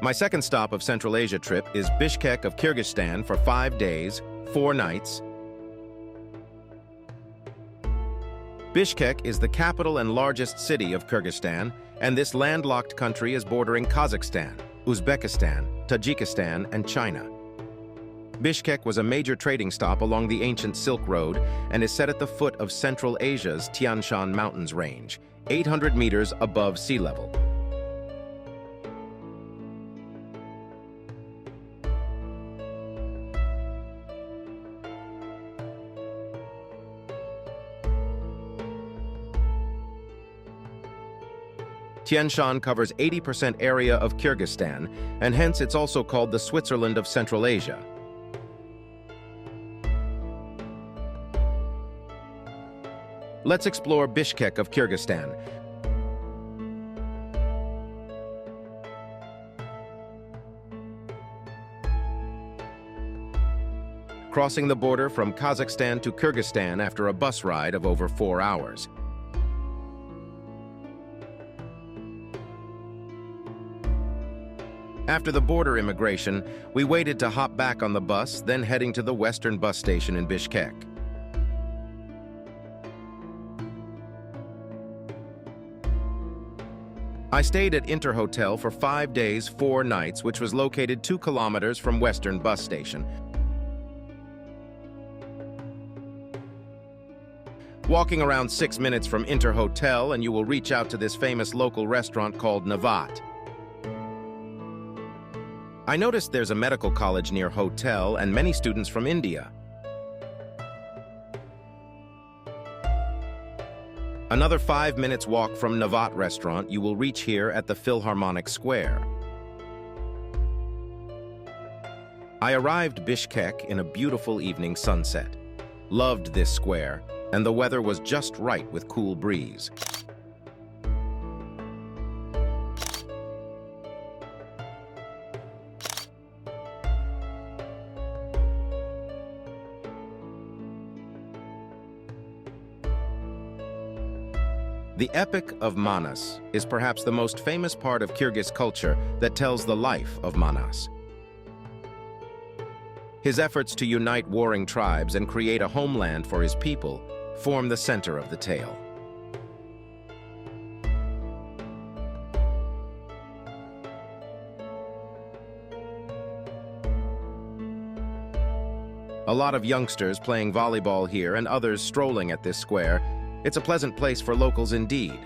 My second stop of Central Asia trip is Bishkek of Kyrgyzstan for 5 days, 4 nights. Bishkek is the capital and largest city of Kyrgyzstan, and this landlocked country is bordering Kazakhstan, Uzbekistan, Tajikistan, and China. Bishkek was a major trading stop along the ancient Silk Road and is set at the foot of Central Asia's Tian Shan Mountains range, 800 meters above sea level. Tian Shan covers 80% area of Kyrgyzstan, and hence it's also called the Switzerland of Central Asia. Let's explore Bishkek of Kyrgyzstan. Crossing the border from Kazakhstan to Kyrgyzstan after a bus ride of over 4 hours. After the border immigration, we waited to hop back on the bus, then heading to the western bus station in Bishkek. I stayed at Inter Hotel for 5 days, 4 nights, which was located 2 kilometers from western bus station. Walking around 6 minutes from Inter Hotel and you will reach out to this famous local restaurant called Navat. I noticed there's a medical college near hotel and many students from India. Another 5 minutes walk from Navat restaurant, you will reach here at the Philharmonic Square. I arrived Bishkek in a beautiful evening sunset. Loved this square, and the weather was just right with cool breeze. The Epic of Manas is perhaps the most famous part of Kyrgyz culture that tells the life of Manas. His efforts to unite warring tribes and create a homeland for his people form the center of the tale. A lot of youngsters playing volleyball here and others strolling at this square. It's a pleasant place for locals indeed.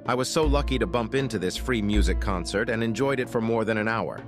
I was so lucky to bump into this free music concert and enjoyed it for more than an hour.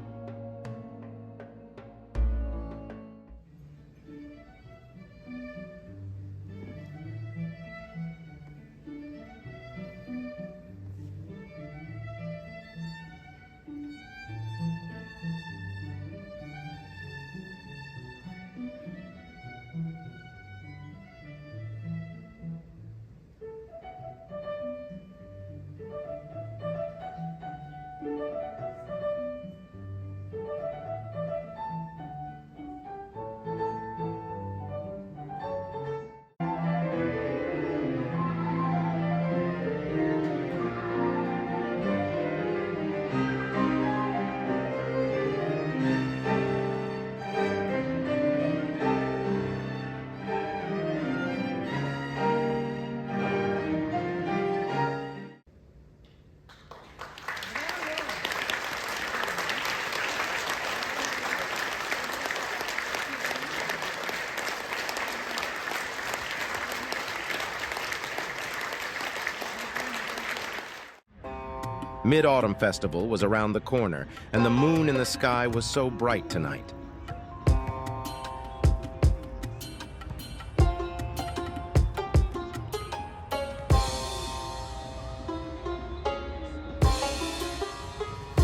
Mid-Autumn Festival was around the corner, and the moon in the sky was so bright tonight.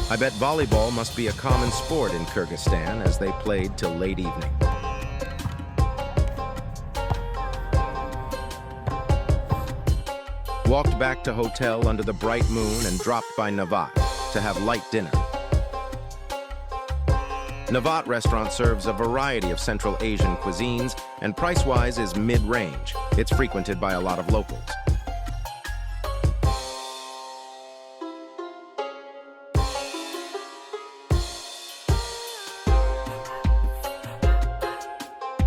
I bet volleyball must be a common sport in Kyrgyzstan as they played till late evening. Walked back to hotel under the bright moon and dropped by Navat to have light dinner. Navat restaurant serves a variety of Central Asian cuisines and price-wise is mid-range. It's frequented by a lot of locals.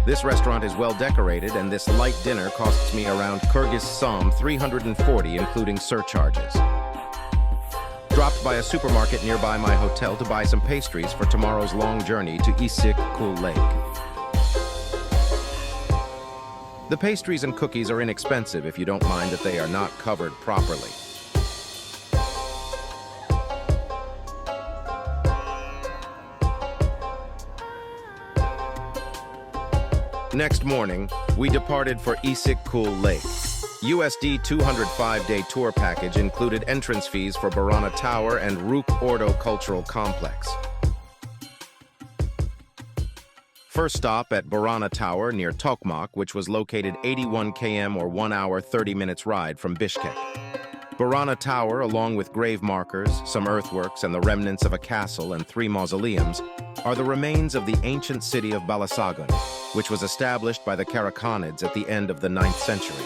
This restaurant is well decorated and this light dinner costs me around Kyrgyzstan 340 including surcharges. Dropped by a supermarket nearby my hotel to buy some pastries for tomorrow's long journey to Issyk Kul Lake. The pastries and cookies are inexpensive if you don't mind that they are not covered properly. Next morning, we departed for Issyk Kul Lake. USD 205-day tour package included entrance fees for Burana Tower and Ruk Ordo Cultural Complex. First stop at Burana Tower near Tokmok, which was located 81 km or 1 hour 30 minutes ride from Bishkek. Burana Tower, along with grave markers, some earthworks, and the remnants of a castle and 3 mausoleums, are the remains of the ancient city of Balasagun, which was established by the Karakhanids at the end of the 9th century.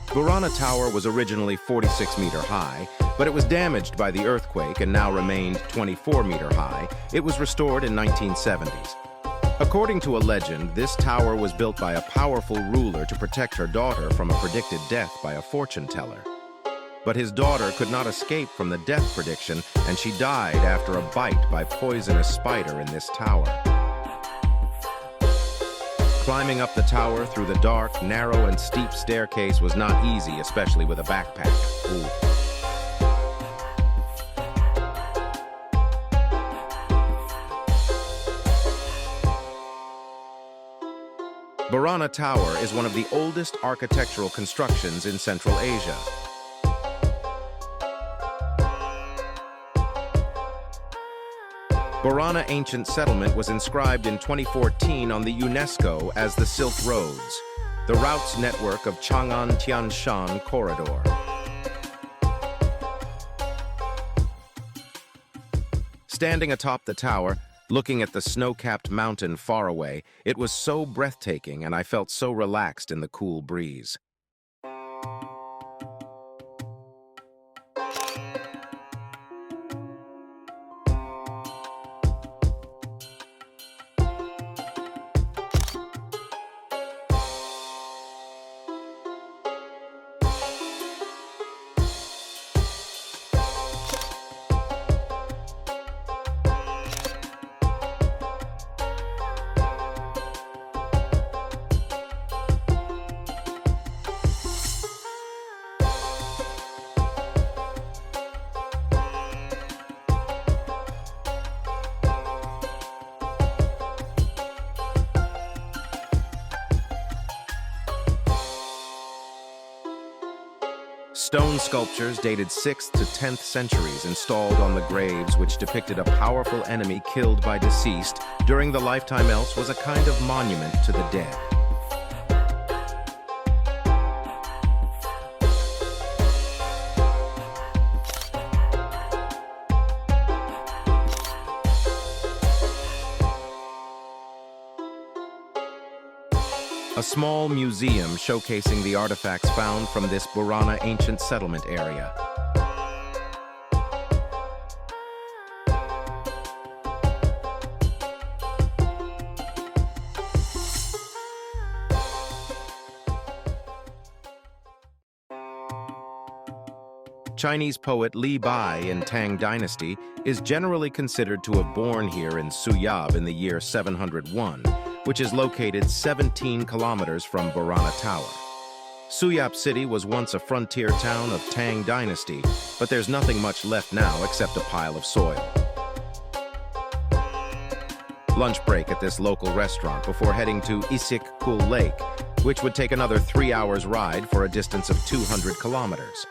Burana Tower was originally 46-meter high, but it was damaged by the earthquake and now remained 24-meter high. It was restored in 1970s. According to a legend, this tower was built by a powerful ruler to protect her daughter from a predicted death by a fortune teller. But his daughter could not escape from the death prediction, and she died after a bite by poisonous spider in this tower. Climbing up the tower through the dark, narrow, and steep staircase was not easy, especially with a backpack. Ooh. Burana Tower is one of the oldest architectural constructions in Central Asia. Burana ancient settlement was inscribed in 2014 on the UNESCO as the Silk Roads, the route's network of Chang'an-Tian Shan corridor. Standing atop the tower, looking at the snow-capped mountain far away, it was so breathtaking and I felt so relaxed in the cool breeze. Stone sculptures dated 6th to 10th centuries installed on the graves which depicted a powerful enemy killed by deceased during the lifetime, else was a kind of monument to the dead. A small museum showcasing the artifacts found from this Burana ancient settlement area. Chinese poet Li Bai in Tang Dynasty is generally considered to have born here in Suyab in the year 701, which is located 17 kilometers from Burana Tower. Suyap City was once a frontier town of Tang Dynasty, but there's nothing much left now except a pile of soil. Lunch break at this local restaurant before heading to Issyk Kul Lake, which would take another 3 hours ride for a distance of 200 kilometers.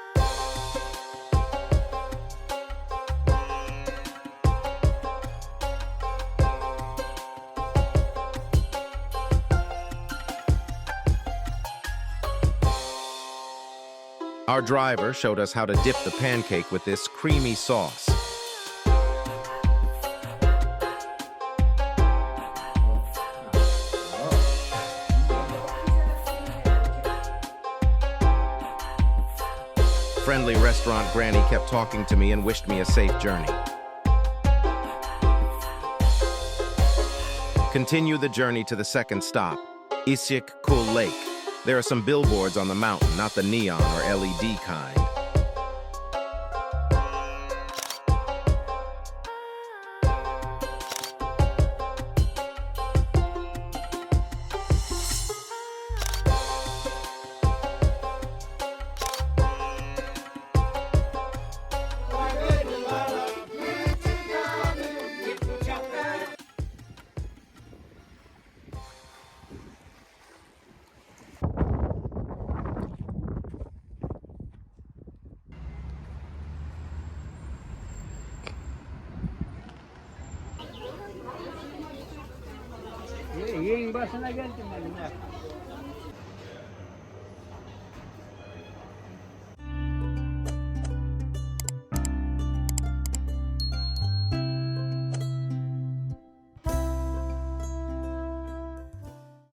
Our driver showed us how to dip the pancake with this creamy sauce. Friendly restaurant granny kept talking to me and wished me a safe journey. Continue the journey to the second stop, Isyk Kul Lake. There are some billboards on the mountain, not the neon or LED kind. Yayın başına geldim ben yine.